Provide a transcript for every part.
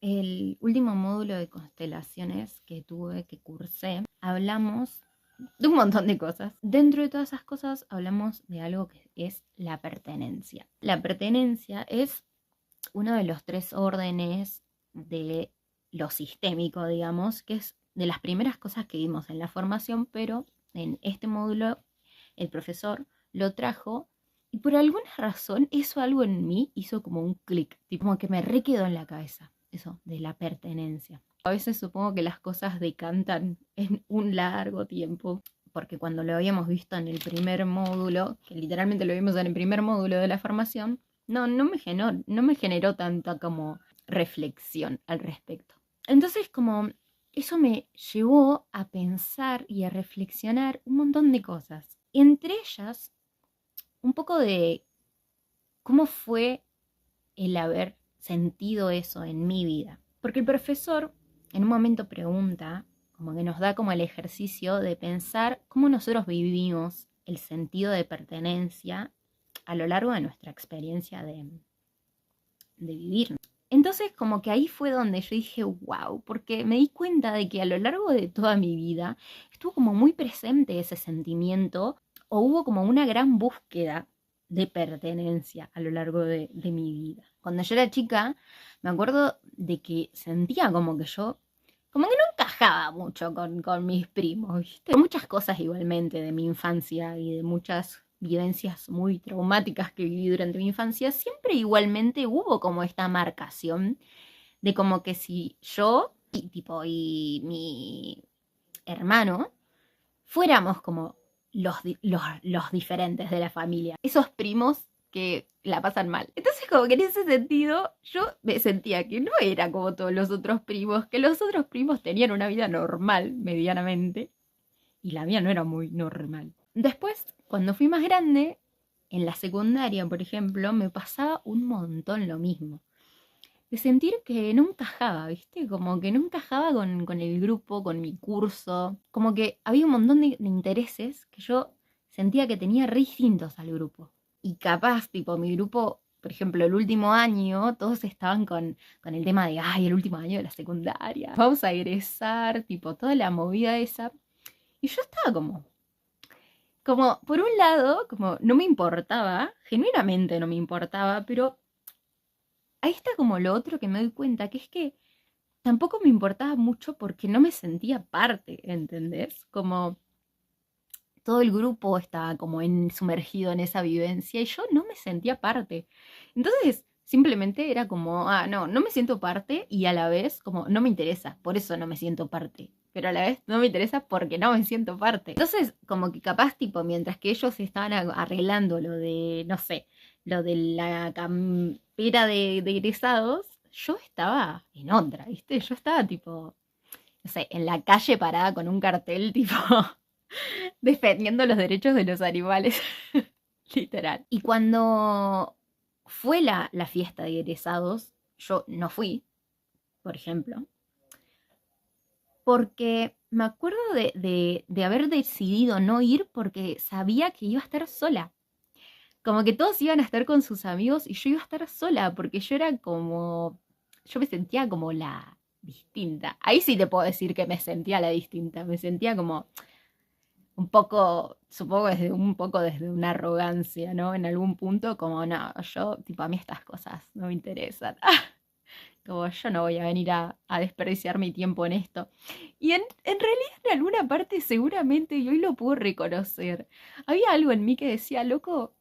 el último módulo de constelaciones que cursé, hablamos de un montón de cosas. Dentro de todas esas cosas hablamos de algo que es la pertenencia. La pertenencia es uno de los 3 órdenes de lo sistémico, digamos, que es de las primeras cosas que vimos en la formación, pero en este módulo el profesor lo trajo y por alguna razón eso algo en mí hizo como un clic, como que me quedó en la cabeza, eso de la pertenencia. A veces supongo que las cosas decantan en un largo tiempo, porque cuando lo habíamos visto en el primer módulo, que literalmente lo vimos en el primer módulo de la formación, no me generó tanta como reflexión al respecto. Entonces como eso me llevó a pensar y a reflexionar un montón de cosas. Entre ellas, un poco de cómo fue el haber sentido eso en mi vida. Porque el profesor en un momento pregunta, como que nos da como el ejercicio de pensar cómo nosotros vivimos el sentido de pertenencia a lo largo de nuestra experiencia de vivir. Entonces como que ahí fue donde yo dije, wow, porque me di cuenta de que a lo largo de toda mi vida estuvo como muy presente ese sentimiento, o hubo como una gran búsqueda de pertenencia a lo largo de mi vida. Cuando yo era chica, me acuerdo de que sentía como que yo, como que no encajaba mucho con mis primos, ¿viste? Muchas cosas igualmente de mi infancia y de muchas vivencias muy traumáticas que viví durante mi infancia, siempre igualmente hubo como esta marcación de como que si yo y mi hermano fuéramos como los diferentes de la familia, esos primos que la pasan mal. Entonces como que en ese sentido yo me sentía que no era como todos los otros primos, que los otros primos tenían una vida normal, medianamente, y la mía no era muy normal. Después, cuando fui más grande, en la secundaria, por ejemplo, me pasaba un montón lo mismo. De sentir que no encajaba, ¿viste? Como que no encajaba con el grupo, con mi curso. Como que había un montón de intereses que yo sentía que tenía re distintos al grupo. Y capaz, tipo, mi grupo, por ejemplo, el último año, todos estaban con el tema de, ay, el último año de la secundaria. Vamos a egresar, tipo, toda la movida esa. Y yo estaba como, por un lado, como no me importaba, genuinamente no me importaba, pero ahí está como lo otro que me doy cuenta, que es que tampoco me importaba mucho porque no me sentía parte, ¿entendés? Como todo el grupo estaba como sumergido en esa vivencia y yo no me sentía parte. Entonces, simplemente era como, no me siento parte y a la vez como no me interesa, por eso no me siento parte. Pero a la vez no me interesa porque no me siento parte. Entonces, como que capaz, tipo, mientras que ellos estaban arreglando lo de, no sé, lo de la campera de egresados, yo estaba en otra, ¿viste? Yo estaba, tipo, no sé, en la calle parada con un cartel, tipo, defendiendo los derechos de los animales, literal. Y cuando fue la fiesta de egresados, yo no fui, por ejemplo, porque me acuerdo de haber decidido no ir porque sabía que iba a estar sola. Como que todos iban a estar con sus amigos y yo iba a estar sola porque yo era como, yo me sentía como la distinta. Ahí sí te puedo decir que me sentía la distinta, me sentía como un poco, supongo un poco desde una arrogancia, ¿no? En algún punto, como, no, yo, tipo, a mí estas cosas no me interesan. Como yo no voy a venir a desperdiciar mi tiempo en esto. Y en realidad en alguna parte seguramente, y hoy lo puedo reconocer, había algo en mí que decía, loco,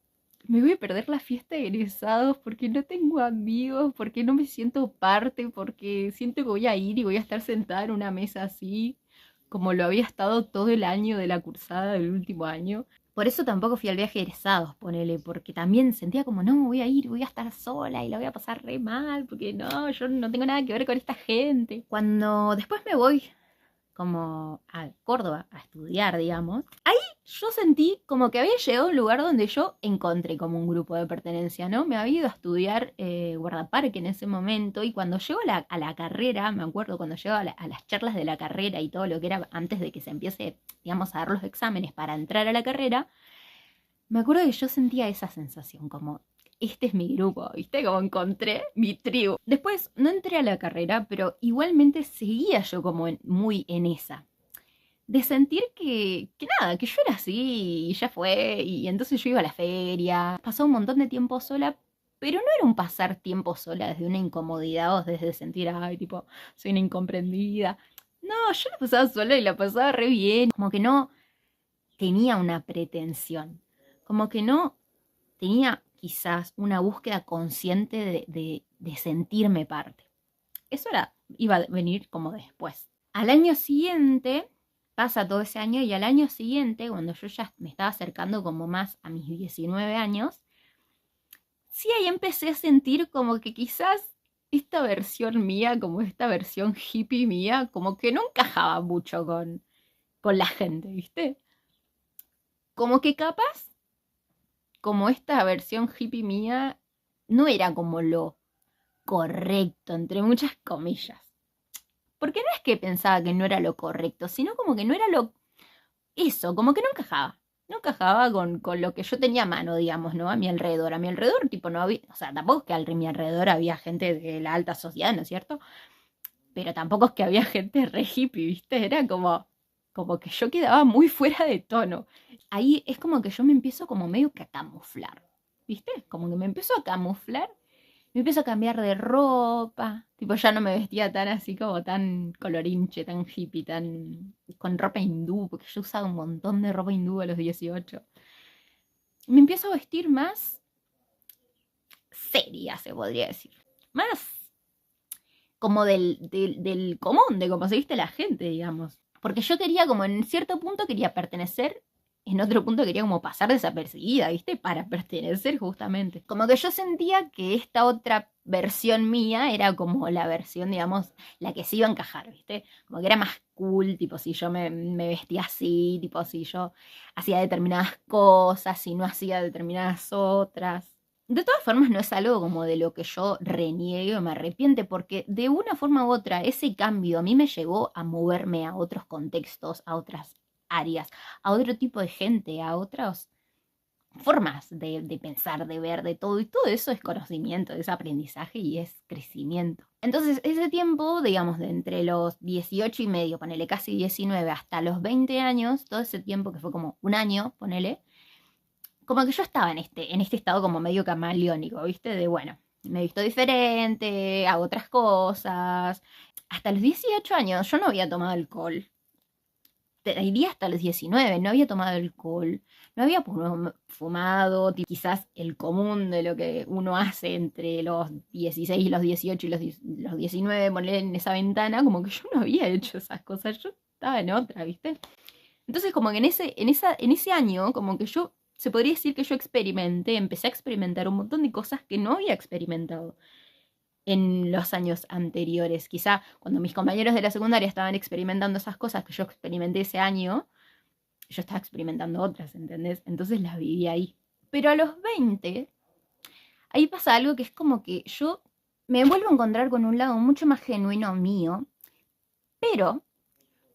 me voy a perder la fiesta de egresados porque no tengo amigos, porque no me siento parte, porque siento que voy a ir y voy a estar sentada en una mesa así, como lo había estado todo el año de la cursada del último año. Por eso tampoco fui al viaje de egresados, ponele, porque también sentía como, no, voy a ir, voy a estar sola y la voy a pasar re mal, porque no, yo no tengo nada que ver con esta gente. Cuando después me voy como a Córdoba a estudiar, digamos, ahí yo sentí como que había llegado a un lugar donde yo encontré como un grupo de pertenencia, ¿no? Me había ido a estudiar guardaparque en ese momento y cuando llego a la carrera, me acuerdo cuando llego a las charlas de la carrera y todo lo que era antes de que se empiece, digamos, a dar los exámenes para entrar a la carrera, me acuerdo que yo sentía esa sensación como, este es mi grupo, ¿viste? Como encontré mi tribu. Después no entré a la carrera, pero igualmente seguía yo como muy en esa. De sentir que nada, que yo era así y ya fue. Y entonces yo iba a la feria. Pasaba un montón de tiempo sola, pero no era un pasar tiempo sola desde una incomodidad o desde sentir, ay, tipo, soy una incomprendida. No, yo la pasaba sola y la pasaba re bien. Como que no tenía una pretensión. Como que no tenía quizás una búsqueda consciente de sentirme parte. Eso iba a venir como después. Al año siguiente, pasa todo ese año y al año siguiente, cuando yo ya me estaba acercando como más a mis 19 años, sí ahí empecé a sentir como que quizás esta versión mía, como esta versión hippie mía, como que no encajaba mucho con la gente, ¿viste? Como que capaz, como esta versión hippie mía, no era como lo correcto, entre muchas comillas. Porque no es que pensaba que no era lo correcto, sino como que no era eso, como que no encajaba. No encajaba con lo que yo tenía a mano, digamos, ¿no? A mi alrededor. A mi alrededor, tipo, no había, o sea, tampoco es que a mi alrededor había gente de la alta sociedad, ¿no es cierto? Pero tampoco es que había gente re hippie, ¿viste? Era como que yo quedaba muy fuera de tono. Ahí es como que yo me empiezo como medio que a camuflar, ¿viste? Como que me empiezo a camuflar, me empiezo a cambiar de ropa, tipo ya no me vestía tan así como tan colorinche, tan hippie, tan con ropa hindú, porque yo usaba un montón de ropa hindú a los 18. Me empiezo a vestir más seria, se podría decir. Más como del común, de cómo se viste la gente, digamos. Porque yo quería, como en cierto punto, quería pertenecer, en otro punto quería como pasar desapercibida, ¿viste? Para pertenecer justamente. Como que yo sentía que esta otra versión mía era como la versión, digamos, la que se iba a encajar, ¿viste? Como que era más cool, tipo si yo me vestía así, tipo si yo hacía determinadas cosas, si no hacía determinadas otras. De todas formas, no es algo como de lo que yo reniegue o me arrepiente, porque de una forma u otra ese cambio a mí me llevó a moverme a otros contextos, a otras áreas, a otro tipo de gente, a otras formas de pensar, de ver, de todo. Y todo eso es conocimiento, es aprendizaje y es crecimiento. Entonces, ese tiempo, digamos, de entre los 18 y medio, ponele casi 19, hasta los 20 años, todo ese tiempo que fue como un año, ponele, como que yo estaba en este estado como medio camaleónico, ¿viste? De bueno, me he visto diferente, hago otras cosas. Hasta los 18 años yo no había tomado alcohol. Te diría hasta los 19, no había tomado alcohol, no había fumado, quizás el común de lo que uno hace entre los 16 y los 18 y los 19, poner en esa ventana, como que yo no había hecho esas cosas, yo estaba en otra, ¿viste? Entonces como que en ese año, como que yo, se podría decir que yo empecé a experimentar un montón de cosas que no había experimentado en los años anteriores. Quizá cuando mis compañeros de la secundaria estaban experimentando esas cosas que yo experimenté ese año, yo estaba experimentando otras, ¿entendés? Entonces las viví ahí. Pero a los 20, ahí pasa algo que es como que yo me vuelvo a encontrar con un lado mucho más genuino mío, pero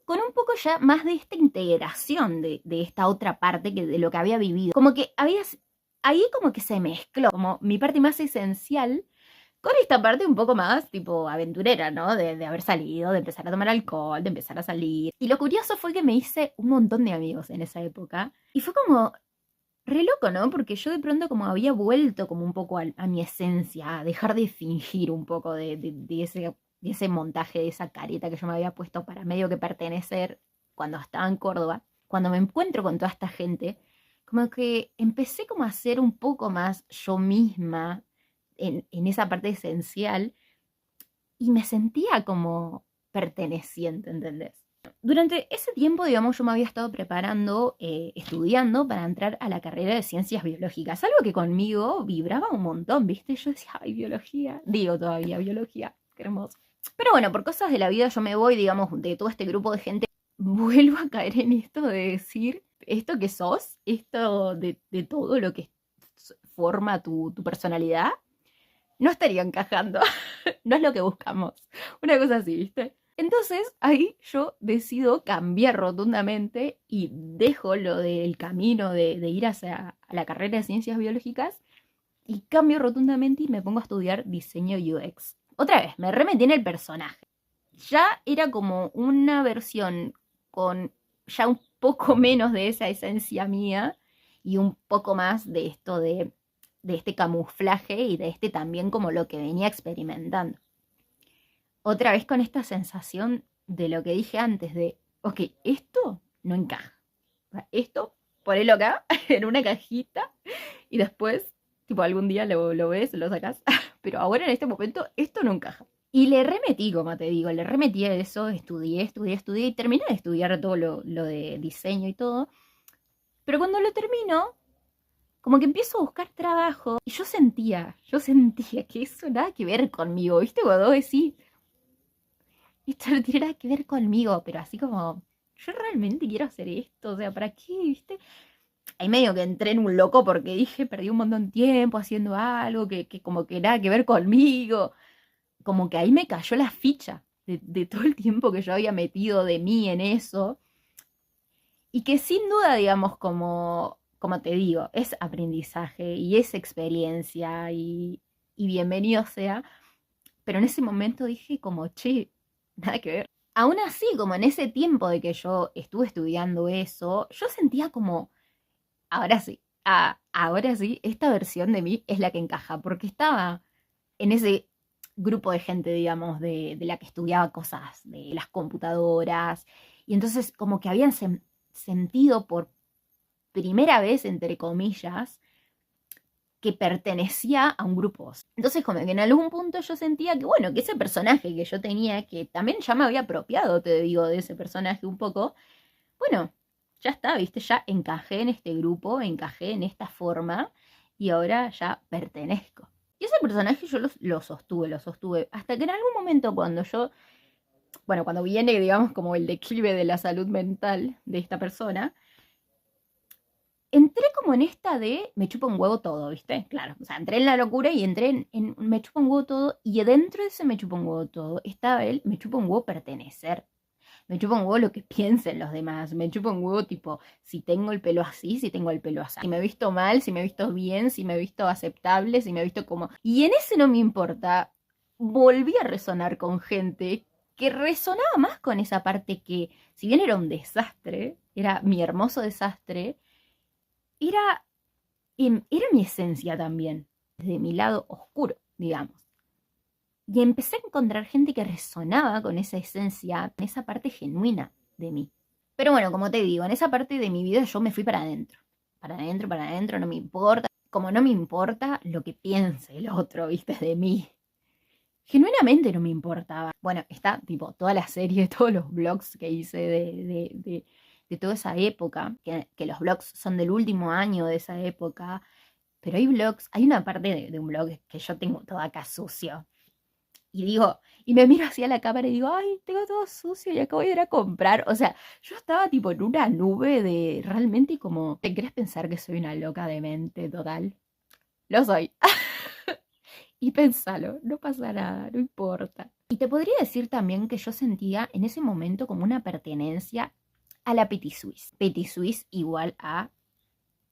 con un poco ya más de esta integración de esta otra parte de lo que había vivido. Como que ahí como que se mezcló, como mi parte más esencial con esta parte un poco más tipo aventurera, ¿no? De haber salido, de empezar a tomar alcohol, de empezar a salir. Y lo curioso fue que me hice un montón de amigos en esa época. Y fue como re loco, ¿no? Porque yo de pronto como había vuelto como un poco a mi esencia, a dejar de fingir un poco de ese montaje, de esa careta que yo me había puesto para medio que pertenecer cuando estaba en Córdoba. Cuando me encuentro con toda esta gente, como que empecé como a ser un poco más yo misma en esa parte esencial y me sentía como perteneciente, ¿entendés? Durante ese tiempo, digamos, yo me había estado preparando, estudiando para entrar a la carrera de ciencias biológicas, algo que conmigo vibraba un montón, ¿viste? Yo decía, ay, biología, digo todavía, biología, qué hermoso. Pero bueno, por cosas de la vida yo me voy, digamos, de todo este grupo de gente, vuelvo a caer en esto de decir, esto que sos, esto de todo lo que forma tu personalidad, no estaría encajando, no es lo que buscamos, una cosa así, ¿viste? Entonces ahí yo decido cambiar rotundamente y dejo lo del camino de ir hacia la carrera de ciencias biológicas y cambio rotundamente y me pongo a estudiar diseño UX. Otra vez, me remetí en el personaje. Ya era como una versión con ya un poco menos de esa esencia mía y un poco más de esto de este camuflaje y de este también como lo que venía experimentando. Otra vez con esta sensación de lo que dije antes de, ok, esto no encaja. Esto, ponelo acá, en una cajita, y después, tipo, algún día lo ves, lo sacas, pero ahora en este momento esto no encaja. Y le remetí, como te digo, le remetí a eso, estudié y terminé de estudiar todo lo de diseño y todo. Pero cuando lo termino, como que empiezo a buscar trabajo y yo sentía que eso nada que ver conmigo, ¿viste? Cuando decís, esto no tiene nada que ver conmigo, pero así como, yo realmente quiero hacer esto, o sea, ¿para qué, viste? Ahí medio que entré en un loco porque dije, perdí un montón de tiempo haciendo algo que como que nada que ver conmigo. Como que ahí me cayó la ficha de todo el tiempo que yo había metido de mí en eso. Y que sin duda, digamos, como te digo, es aprendizaje y es experiencia y bienvenido sea. Pero en ese momento dije como, che, nada que ver. Aún así, como en ese tiempo de que yo estuve estudiando eso, yo sentía como, ahora sí, ahora sí, esta versión de mí es la que encaja, porque estaba en ese grupo de gente, digamos, de la que estudiaba cosas de las computadoras, y entonces como que habían sentido por primera vez, entre comillas, que pertenecía a un grupo. Entonces como que en algún punto yo sentía que, bueno, que ese personaje que yo tenía, que también ya me había apropiado, te digo, de ese personaje un poco, bueno, ya está, viste, ya encajé en este grupo, encajé en esta forma y ahora ya pertenezco. Y ese personaje yo lo sostuve, hasta que en algún momento cuando yo, bueno, cuando viene, digamos, como el declive de la salud mental de esta persona, entré como en esta de me chupa un huevo todo, ¿viste? Claro, o sea, entré en la locura y entré en me chupa un huevo todo y dentro de ese me chupa un huevo todo estaba él, me chupa un huevo pertenecer. Me chupa un huevo lo que piensen los demás. Me chupa un huevo tipo, si tengo el pelo así, si tengo el pelo así. Si me he visto mal, si me he visto bien, si me he visto aceptable, si me he visto como... Y en ese no me importa. Volví a resonar con gente que resonaba más con esa parte que, si bien era un desastre, era mi hermoso desastre, era, era mi esencia también, desde mi lado oscuro, digamos. Y empecé a encontrar gente que resonaba con esa esencia, con esa parte genuina de mí. Pero bueno, como te digo, en esa parte de mi vida yo me fui para adentro. Para adentro, no me importa. Como no me importa lo que piense el otro, viste, de mí. Genuinamente no me importaba. Bueno, está tipo toda la serie, todos los blogs que hice de toda esa época, que los blogs son del último año de esa época. Pero hay blogs, hay una parte de un blog que yo tengo todo acá sucio. Y digo, y me miro hacia la cámara y digo, ay, tengo todo sucio y acabo de ir a comprar. O sea, yo estaba tipo en una nube de realmente como, ¿te crees pensar que soy una loca de mente total? Lo soy. Y pensalo, no pasa nada, no importa. Y te podría decir también que yo sentía en ese momento como una pertenencia a la Petit Suisse. Petit Suisse igual a...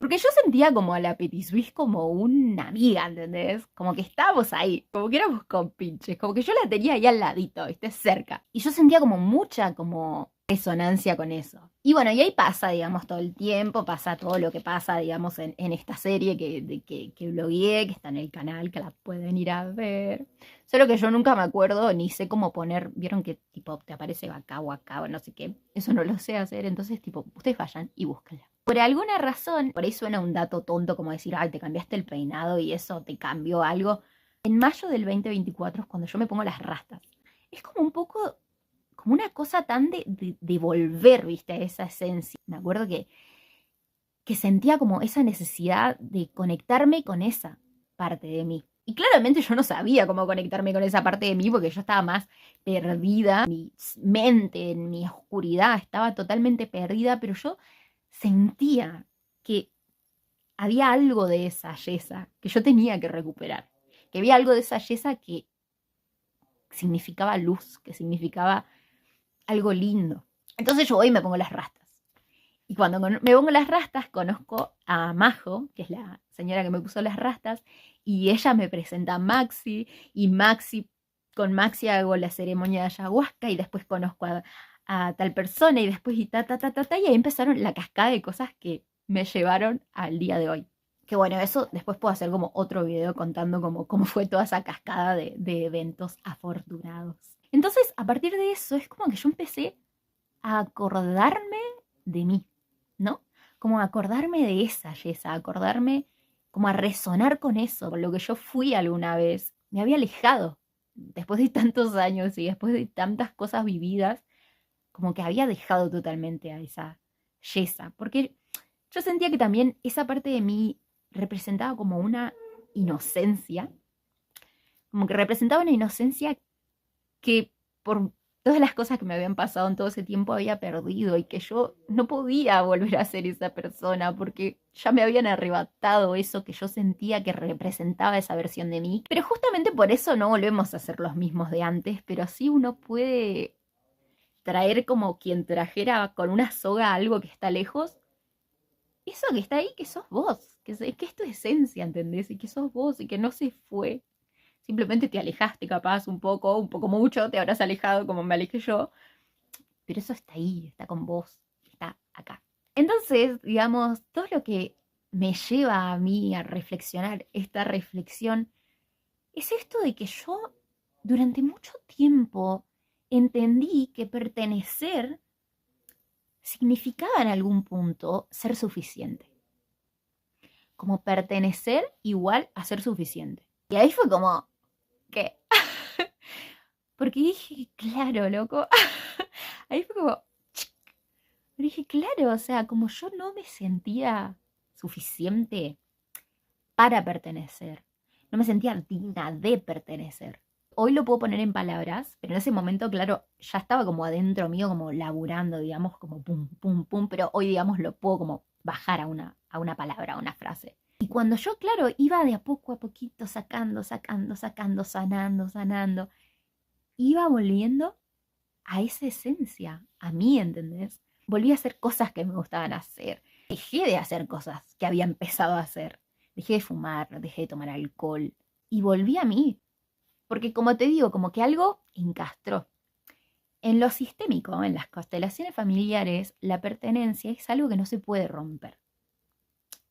Porque yo sentía como a la Petit Suisse como una amiga, ¿entendés? Como que estábamos ahí, como que éramos compinches, como que yo la tenía ahí al ladito, ¿viste? Cerca. Y yo sentía como mucha como resonancia con eso. Y bueno, y ahí pasa, digamos, todo el tiempo, pasa todo lo que pasa, digamos, en esta serie que blogueé, que está en el canal, que la pueden ir a ver. Solo que yo nunca me acuerdo ni sé cómo poner, vieron que tipo te aparece acá o acá o no sé qué. Eso no lo sé hacer, entonces tipo, ustedes vayan y búsquenla. Por alguna razón, por ahí suena un dato tonto como decir, ay, te cambiaste el peinado y eso te cambió algo. En mayo del 2024 es cuando yo me pongo las rastas. Es como un poco, como una cosa tan de volver, viste, a esa esencia. Me acuerdo que sentía como esa necesidad de conectarme con esa parte de mí. Y claramente yo no sabía cómo conectarme con esa parte de mí porque yo estaba más perdida. Mi mente, en mi oscuridad, estaba totalmente perdida, pero yo sentía que había algo de esa yesa que yo tenía que recuperar. Que había algo de esa yesa que significaba luz, que significaba algo lindo. Entonces yo voy y me pongo las rastas. Y cuando me pongo las rastas, conozco a Majo, que es la señora que me puso las rastas, y ella me presenta a Maxi, y con Maxi hago la ceremonia de ayahuasca, y después conozco a tal persona, y después y ahí empezaron la cascada de cosas que me llevaron al día de hoy. Que bueno, eso después puedo hacer como otro video contando cómo fue toda esa cascada de eventos afortunados. Entonces, a partir de eso, es como que yo empecé a acordarme de mí, ¿no? Como a acordarme de esa Yesa, acordarme, como a resonar con eso, con lo que yo fui alguna vez. Me había alejado después de tantos años y después de tantas cosas vividas, como que había dejado totalmente a esa Yesa, porque yo sentía que también esa parte de mí representaba como una inocencia, como que representaba una inocencia que por todas las cosas que me habían pasado en todo ese tiempo había perdido y que yo no podía volver a ser esa persona porque ya me habían arrebatado eso que yo sentía que representaba esa versión de mí. Pero justamente por eso no volvemos a ser los mismos de antes, pero sí uno puede traer como quien trajera con una soga algo que está lejos, eso que está ahí, que sos vos, que es tu esencia, ¿entendés? Y que sos vos y que no se fue. Simplemente te alejaste capaz un poco mucho, te habrás alejado como me alejé yo, pero eso está ahí, está con vos, está acá. Entonces, digamos, todo lo que me lleva a mí a reflexionar esta reflexión es esto de que yo durante mucho tiempo entendí que pertenecer significaba en algún punto ser suficiente. Como pertenecer igual a ser suficiente. Y ahí fue como, ¿qué? Porque dije, claro, loco. Ahí fue como, dije, claro, o sea, como yo no me sentía suficiente para pertenecer. No me sentía digna de pertenecer. Hoy lo puedo poner en palabras, pero en ese momento, claro, ya estaba como adentro mío, como laburando, digamos, como pum, pum, pum, pero hoy, digamos, lo puedo como bajar a una palabra, a una frase. Y cuando yo, claro, iba de a poco a poquito sacando, sanando, iba volviendo a esa esencia, a mí, ¿entendés? Volví a hacer cosas que me gustaban hacer. Dejé de hacer cosas que había empezado a hacer. Dejé de fumar, dejé de tomar alcohol. Y volví a mí. Porque como te digo, como que algo encastró. En lo sistémico, en las constelaciones familiares, la pertenencia es algo que no se puede romper.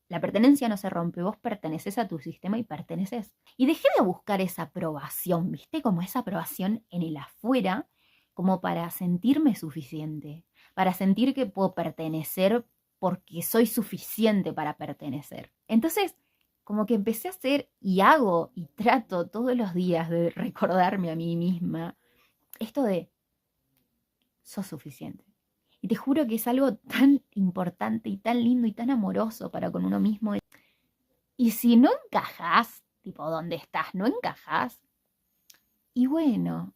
La pertenencia no se rompe, vos perteneces a tu sistema y perteneces. Y dejé de buscar esa aprobación, ¿viste? Como esa aprobación en el afuera, como para sentirme suficiente, para sentir que puedo pertenecer porque soy suficiente para pertenecer. Entonces, como que empecé a hacer y hago y trato todos los días de recordarme a mí misma esto de sos suficiente. Y te juro que es algo tan importante y tan lindo y tan amoroso para con uno mismo. Y si no encajas, tipo, ¿dónde estás? ¿No encajas? Y bueno,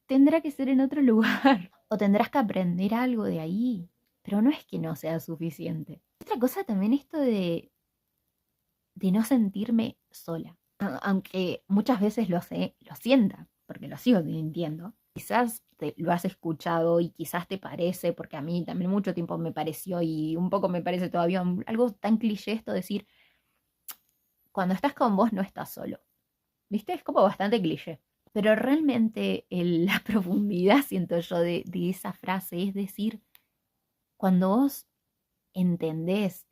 tendrá que ser en otro lugar. O tendrás que aprender algo de ahí. Pero no es que no sea suficiente. Otra cosa también esto de no sentirme sola. Aunque muchas veces lo sienta, porque lo sigo sintiendo. Quizás lo has escuchado y quizás te parece, porque a mí también mucho tiempo me pareció y un poco me parece todavía algo tan cliché esto de decir, cuando estás con vos no estás solo. ¿Viste? Es como bastante cliché. Pero realmente la profundidad, siento yo, de esa frase es decir, cuando vos entendés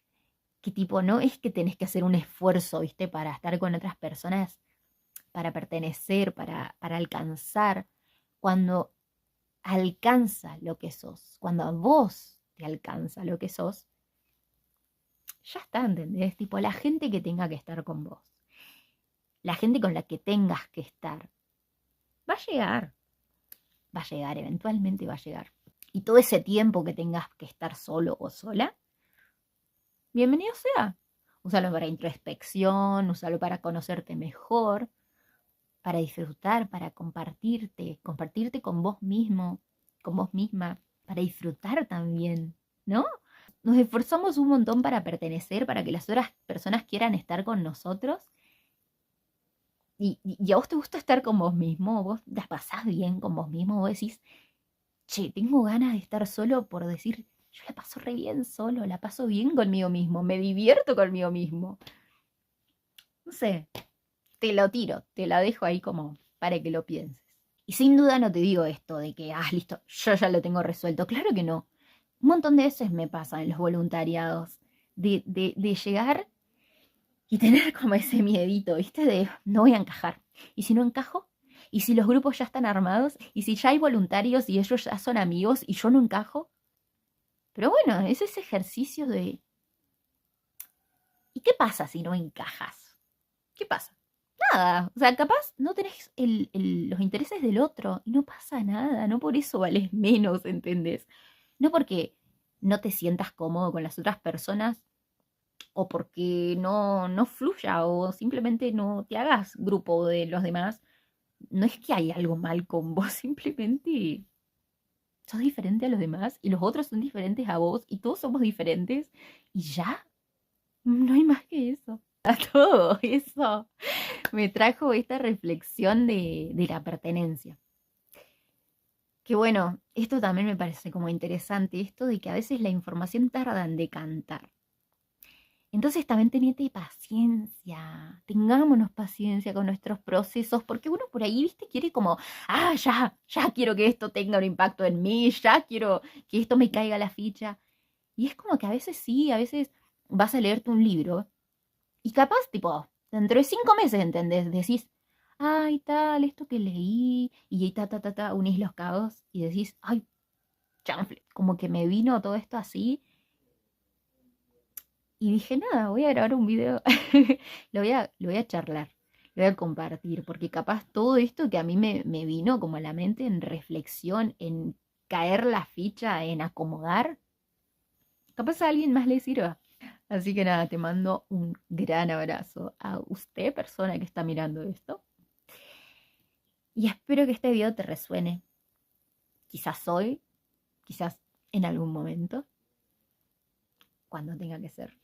que tipo no es que tenés que hacer un esfuerzo, ¿viste? Para estar con otras personas, para pertenecer, para alcanzar. Cuando alcanza lo que sos, cuando a vos te alcanza lo que sos, ya está, ¿entendés? Tipo, la gente que tenga que estar con vos, la gente con la que tengas que estar, va a llegar, eventualmente va a llegar. Y todo ese tiempo que tengas que estar solo o sola, bienvenido sea. Úsalo para introspección, úsalo para conocerte mejor, para disfrutar, para compartirte con vos mismo, con vos misma, para disfrutar también, ¿no? Nos esforzamos un montón para pertenecer, para que las otras personas quieran estar con nosotros. Y a vos te gusta estar con vos mismo, vos la pasás bien con vos mismo, vos decís, che, tengo ganas de estar solo por decir, Yo la paso re bien solo, la paso bien conmigo mismo, me divierto conmigo mismo. No sé, te lo tiro, te la dejo ahí como para que lo pienses. Y sin duda no te digo esto de que, listo, yo ya lo tengo resuelto. Claro que no. Un montón de veces me pasa en los voluntariados de llegar y tener como ese miedito, ¿viste? De no voy a encajar. ¿Y si no encajo? ¿Y si los grupos ya están armados? ¿Y si ya hay voluntarios y ellos ya son amigos y yo no encajo? Pero bueno, es ese ejercicio de ¿y qué pasa si no encajas? ¿Qué pasa? Nada. O sea, capaz no tenés los intereses del otro y no pasa nada. No por eso vales menos, ¿entendés? No porque no te sientas cómodo con las otras personas o porque no fluya o simplemente no te hagas grupo de los demás. No es que hay algo mal con vos, simplemente sos diferente a los demás y los otros son diferentes a vos y todos somos diferentes y ya, no hay más que eso. A todo eso me trajo esta reflexión de la pertenencia. Que bueno, esto también me parece como interesante, esto de que a veces la información tarda en decantar. Entonces también tenete paciencia, tengámonos paciencia con nuestros procesos, porque uno por ahí, viste, quiere como, ya quiero que esto tenga un impacto en mí, ya quiero que esto me caiga a la ficha. Y es como que a veces sí, a veces vas a leerte un libro y capaz, tipo, dentro de 5 meses, ¿entendés? Decís, ay, tal, esto que leí, y unís los cabos y decís, ay, chanfle, como que me vino todo esto así. Y dije, nada, voy a grabar un video, lo voy a charlar, lo voy a compartir, porque capaz todo esto que a mí me vino como a la mente en reflexión, en caer la ficha, en acomodar, capaz a alguien más le sirva. Así que nada, te mando un gran abrazo a usted, persona que está mirando esto. Y espero que este video te resuene. Quizás hoy, quizás en algún momento, cuando tenga que ser.